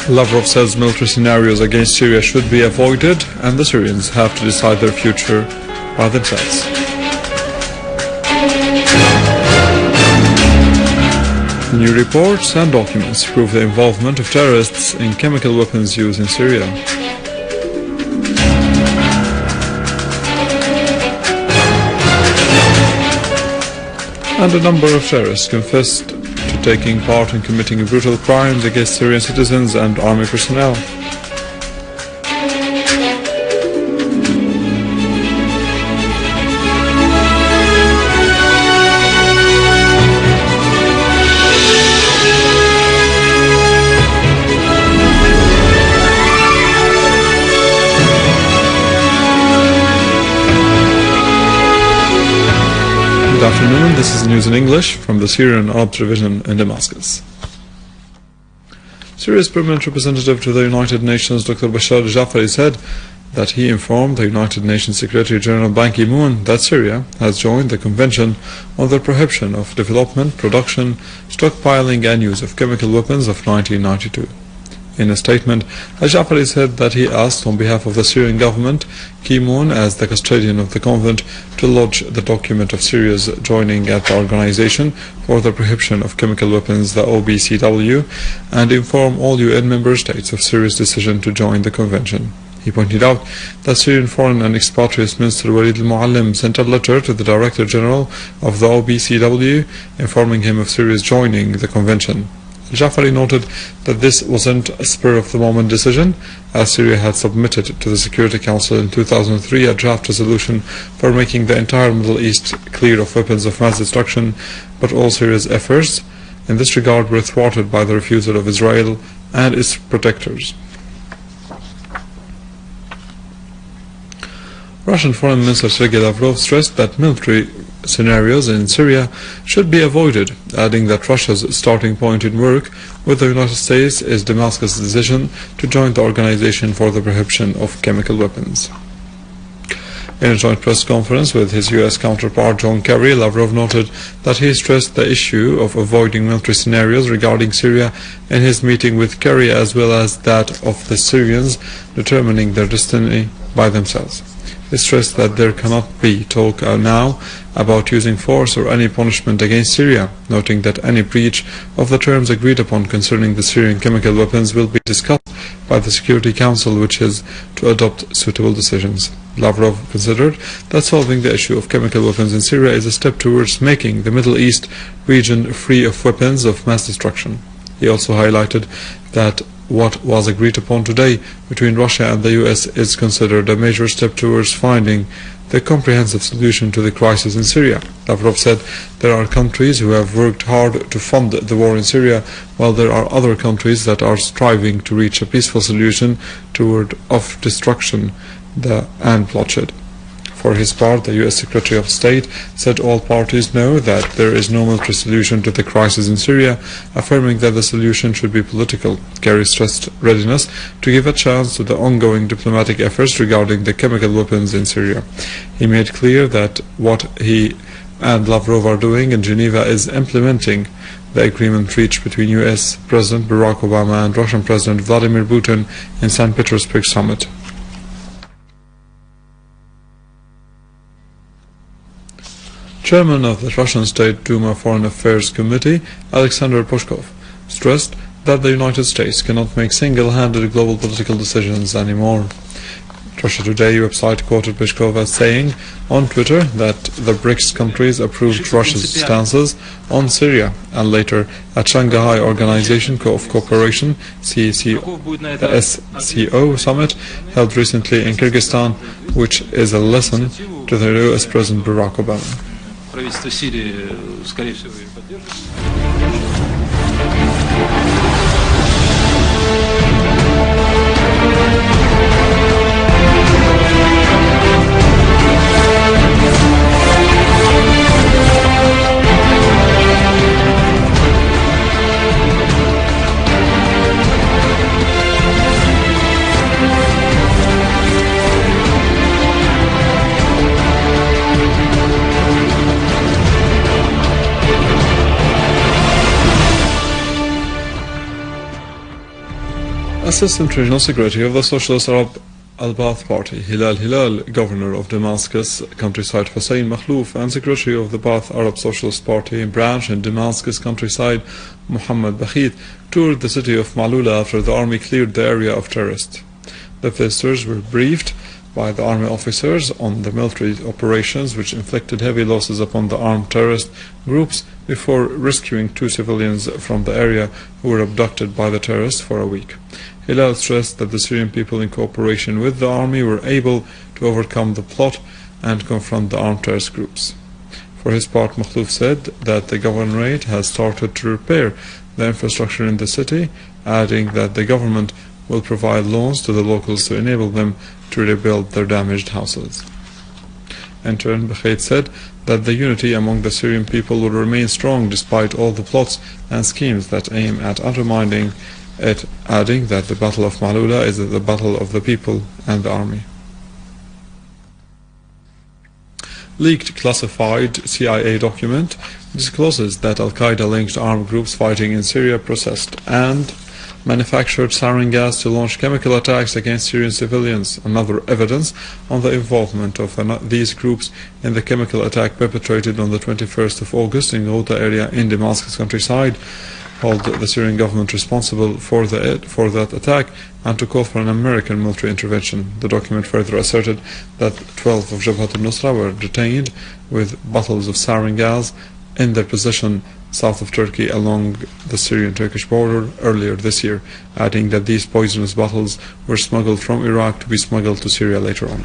Lavrov says military scenarios against Syria should be avoided and the Syrians have to decide their future by themselves. New reports and documents prove the involvement of terrorists in chemical weapons use in Syria. And a number of terrorists confessed to taking part in committing brutal crimes against Syrian citizens and army personnel. Good afternoon, this is News in English from the Syrian Arabs Division in Damascus. Syria's permanent representative to the United Nations, Dr. Bashar Jafari, said that he informed the United Nations Secretary General Ban Ki-moon that Syria has joined the Convention on the Prohibition of Development, Production, Stockpiling and Use of Chemical Weapons of 1992. In a statement, Al-Jafari said that he asked on behalf of the Syrian government, Ki-moon as the custodian of the convent, to lodge the document of Syria's joining at the Organization for the Prohibition of Chemical Weapons, the OBCW, and inform all UN member states of Syria's decision to join the convention. He pointed out that Syrian Foreign and Expatriates Minister Walid al-Muallim sent a letter to the Director General of the OBCW informing him of Syria's joining the convention. Jafari noted that this wasn't a spur-of-the-moment decision, as Syria had submitted to the Security Council in 2003 a draft resolution for making the entire Middle East clear of weapons of mass destruction, but all Syria's efforts in this regard were thwarted by the refusal of Israel and its protectors. Russian Foreign Minister Sergei Lavrov stressed that military scenarios in Syria should be avoided, adding that Russia's starting point in work with the United States is Damascus' decision to join the Organization for the Prohibition of Chemical Weapons. In a joint press conference with his US counterpart John Kerry, Lavrov noted that he stressed the issue of avoiding military scenarios regarding Syria in his meeting with Kerry, as well as that of the Syrians determining their destiny by themselves. He stressed that there cannot be talk now about using force or any punishment against Syria, noting that any breach of the terms agreed upon concerning the Syrian chemical weapons will be discussed by the Security Council, which is to adopt suitable decisions. Lavrov considered that solving the issue of chemical weapons in Syria is a step towards making the Middle East region free of weapons of mass destruction. He also highlighted that what was agreed upon today between Russia and the US is considered a major step towards finding the comprehensive solution to the crisis in Syria. Lavrov said there are countries who have worked hard to fund the war in Syria, while there are other countries that are striving to reach a peaceful solution toward of destruction and bloodshed. For his part, the US Secretary of State said all parties know that there is no military solution to the crisis in Syria, affirming that the solution should be political. Kerry stressed readiness to give a chance to the ongoing diplomatic efforts regarding the chemical weapons in Syria. He made clear that what he and Lavrov are doing in Geneva is implementing the agreement reached between US President Barack Obama and Russian President Vladimir Putin in St. Petersburg summit. Chairman of the Russian State Duma Foreign Affairs Committee, Alexander Pushkov, stressed that the United States cannot make single-handed global political decisions anymore. Russia Today website quoted Pushkov as saying on Twitter that the BRICS countries approved Russia's stances on Syria, and later at Shanghai Organization of Cooperation SCO summit held recently in Kyrgyzstan, which is a lesson to the US President Barack Obama. Правительство Сирии, скорее всего, ее поддержит. Assistant Regional Secretary of the Socialist Arab Al-Baath Party, Hilal, Governor of Damascus countryside Hussein Makhlouf, and Secretary of the Baath Arab Socialist Party branch in Damascus countryside Muhammad Bakhit toured the city of Malula after the army cleared the area of terrorists. The visitors were briefed by the army officers on the military operations which inflicted heavy losses upon the armed terrorist groups before rescuing 2 civilians from the area who were abducted by the terrorists for a week. Hilal stressed that the Syrian people in cooperation with the army were able to overcome the plot and confront the armed terrorist groups. For his part, Makhlouf said that the governorate has started to repair the infrastructure in the city, adding that the government will provide loans to the locals to enable them to rebuild their damaged houses. In turn, Bakhit said that the unity among the Syrian people will remain strong despite all the plots and schemes that aim at undermining it, adding that the Battle of Malula is the battle of the people and the army. Leaked classified CIA document discloses that Al-Qaeda-linked armed groups fighting in Syria processed and manufactured sarin gas to launch chemical attacks against Syrian civilians, another evidence on the involvement of these groups in the chemical attack perpetrated on the 21st of August in Ghouta area in Damascus countryside, called the Syrian government responsible for that attack and to call for an American military intervention. The document further asserted that 12 of Jabhat al-Nusra were detained with bottles of sarin gas in their possession south of Turkey along the Syrian-Turkish border earlier this year, adding that these poisonous bottles were smuggled from Iraq to be smuggled to Syria later on.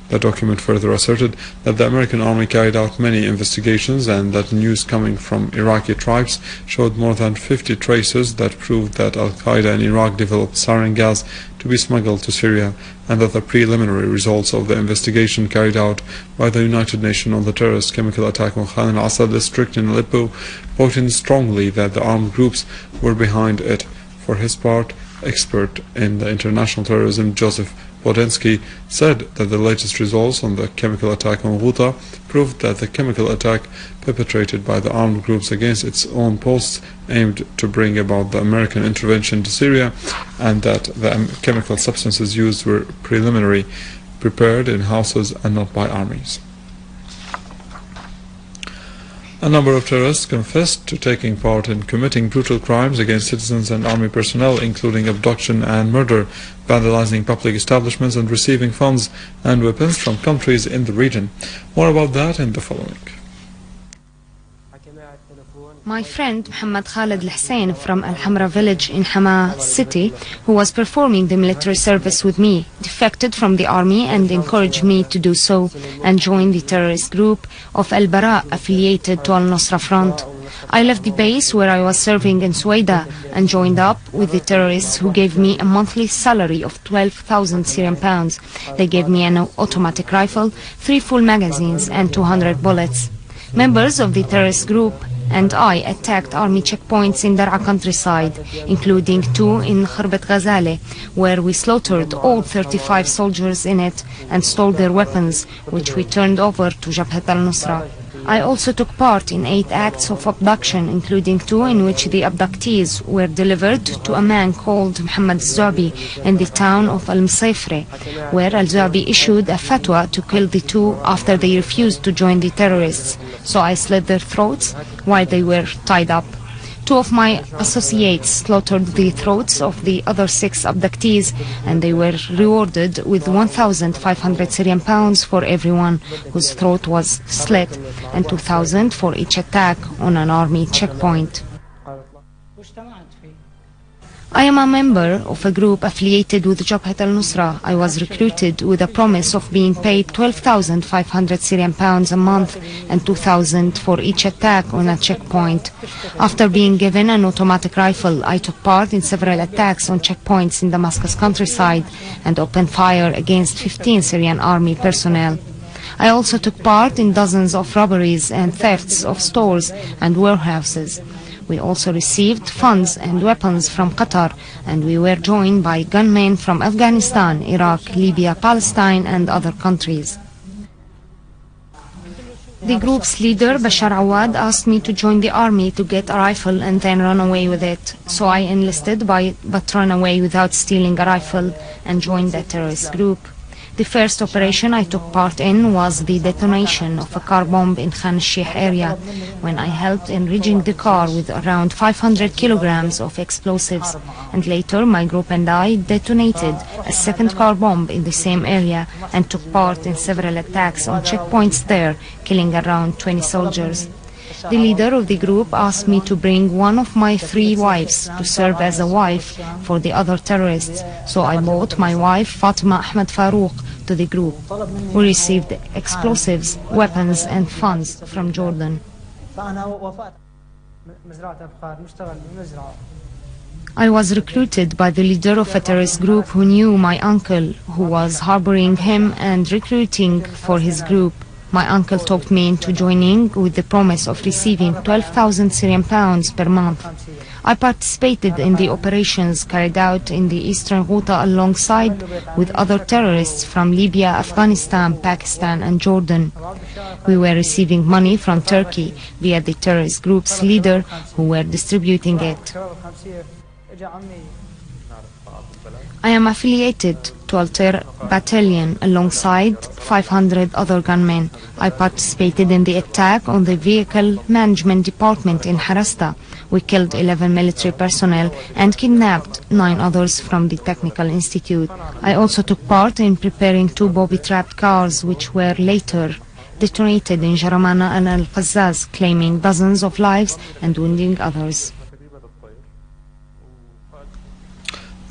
The document further asserted that the American army carried out many investigations and that news coming from Iraqi tribes showed more than 50 traces that proved that Al-Qaeda in Iraq developed sarin gas to be smuggled to Syria, and that the preliminary results of the investigation carried out by the United Nations on the terrorist chemical attack on Khan al-Assad district in Aleppo pointed strongly that the armed groups were behind it. For his part, expert in the international terrorism Joseph Bodensky said that the latest results on the chemical attack on Ghouta proved that the chemical attack perpetrated by the armed groups against its own posts aimed to bring about the American intervention to Syria, and that the chemical substances used were preliminary, prepared in houses and not by armies. A number of terrorists confessed to taking part in committing brutal crimes against citizens and army personnel, including abduction and murder, vandalizing public establishments and receiving funds and weapons from countries in the region. More about that in the following. My friend Muhammad Khalid Al-Hussein from Al-Hamra village in Hama city, who was performing the military service with me, defected from the army and encouraged me to do so and joined the terrorist group of Al-Bara affiliated to Al-Nusra Front. I left the base where I was serving in Suwaida and joined up with the terrorists who gave me a monthly salary of 12,000 Syrian pounds. They gave me an automatic rifle, 3 full magazines and 200 bullets. Members of the terrorist group and I attacked army checkpoints in Dar'a countryside, including 2 in Khirbat Ghazale, where we slaughtered all 35 soldiers in it and stole their weapons, which we turned over to Jabhat al-Nusra. I also took part in 8 acts of abduction, including 2 in which the abductees were delivered to a man called Muhammad Zabi in the town of Al-Msayfre, where Al-Zabi issued a fatwa to kill the 2 after they refused to join the terrorists. So I slit their throats while they were tied up. 2 of my associates slaughtered the throats of the other 6 abductees, and they were rewarded with 1,500 Syrian pounds for everyone whose throat was slit, and 2,000 for each attack on an army checkpoint. I am a member of a group affiliated with Jabhat al-Nusra. I was recruited with a promise of being paid 12,500 Syrian pounds a month and 2,000 for each attack on a checkpoint. After being given an automatic rifle, I took part in several attacks on checkpoints in Damascus countryside and opened fire against 15 Syrian army personnel. I also took part in dozens of robberies and thefts of stores and warehouses. We also received funds and weapons from Qatar, and we were joined by gunmen from Afghanistan, Iraq, Libya, Palestine and other countries. The group's leader, Bashar Awad, asked me to join the army to get a rifle and then run away with it. So I enlisted but ran away without stealing a rifle and joined the terrorist group. The first operation I took part in was the detonation of a car bomb in Khan Sheikh area, when I helped in rigging the car with around 500 kilograms of explosives, and later my group and I detonated a second car bomb in the same area and took part in several attacks on checkpoints there, killing around 20 soldiers. The leader of the group asked me to bring one of my 3 wives to serve as a wife for the other terrorists, so I brought my wife Fatima Ahmed Farouk to the group. We received explosives, weapons and funds from Jordan. I was recruited by the leader of a terrorist group who knew my uncle, who was harboring him and recruiting for his group. My uncle talked me into joining with the promise of receiving 12,000 Syrian pounds per month. I participated in the operations carried out in the eastern Ghouta alongside with other terrorists from Libya, Afghanistan, Pakistan and Jordan. We were receiving money from Turkey via the terrorist group's leader who were distributing it. I am affiliated to Altair Battalion alongside 500 other gunmen. I participated in the attack on the Vehicle Management Department in Harasta. We killed 11 military personnel and kidnapped 9 others from the Technical Institute. I also took part in preparing 2 booby-trapped cars which were later detonated in Jaramana and Al-Qazzaz, claiming dozens of lives and wounding others.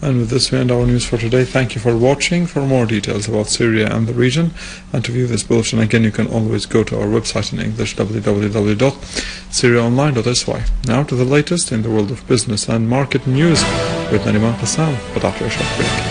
And with this we end our news for today. Thank you for watching. For more details about Syria and the region, and to view this bulletin again, you can always go to our website in English, www.syriaonline.sy. Now to the latest in the world of business and market news with Nariman Qassam, but after a short break.